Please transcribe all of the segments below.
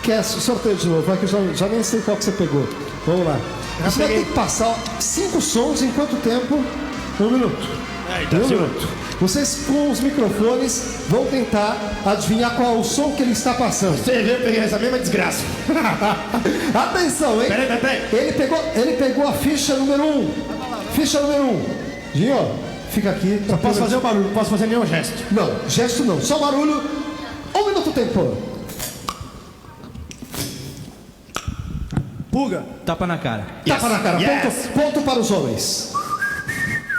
Quer sorteio de novo? Vai que eu já nem sei qual que você pegou. Vamos lá. Você vai ter que passar 5 sons em quanto tempo? 1 minuto. Então, 1 minuto. Vocês com os microfones vão tentar adivinhar qual é o som que ele está passando. Você viu, eu peguei essa mesma desgraça. Atenção, hein? Peraí. Ele pegou a ficha número 1. Ficha número 1. Dinho, fica aqui. Só posso fazer o barulho, não posso fazer nenhum gesto. Não, gesto não. Só barulho. 1 minuto tempo. Pulga. Tapa na cara. Tapa na cara. Yes. Ponto para os homens.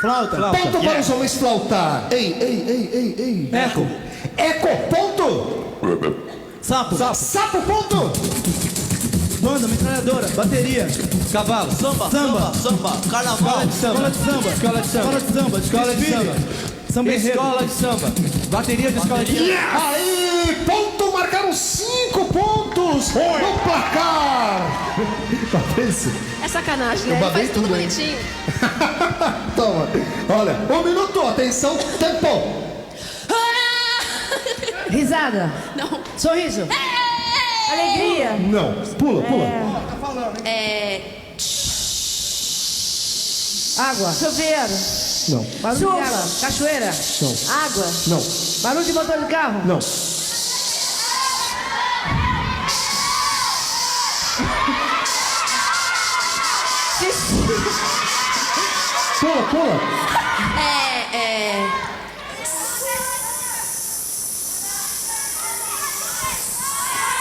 Flauta. Ponto para os homens flautar. Ei. Eco, ponto. Sapo. Sapo, ponto. Banda, metralhadora, bateria, cavalo, samba, carnaval, escola de samba, samba escola de samba, bateria de escola de samba. Aí, ponto, marcaram 5 pontos no placar. Patrícia. É sacanagem, né? Eu Ele faz babei tudo tudo, hein? bonitinho. Toma. Olha, 1 minuto, atenção, tempo. Risada. Não. Sorriso. Alegria. Não, pula. Água. Chuveiro. Não, Barulho de água. Cachoeira. Não. Água. não, Barulho de motor de carro. não. Pula.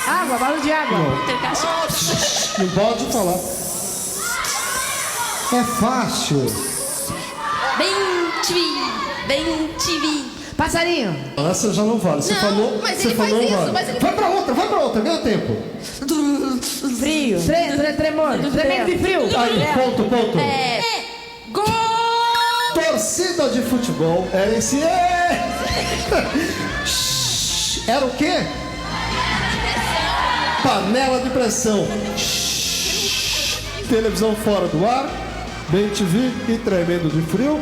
Água. Barulho de água. Tem cachorro. Não pode falar. É fácil. Bem TV. Passarinho. Essa já não vale. Você Não, falou. mas você ele falou, faz isso, vale. mas ele Vai pra outra, ganha tempo. Frio. Tremor. Tremendo de frio. Aí, ponto. Gol! Torcida de futebol. Era esse. Era o quê? Panela de pressão. Televisão fora do ar. Bem TV e tremendo de frio.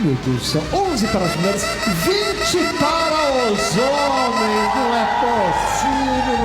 Meu Deus do céu. 11 para as mulheres, 20 para os homens. Não é possível.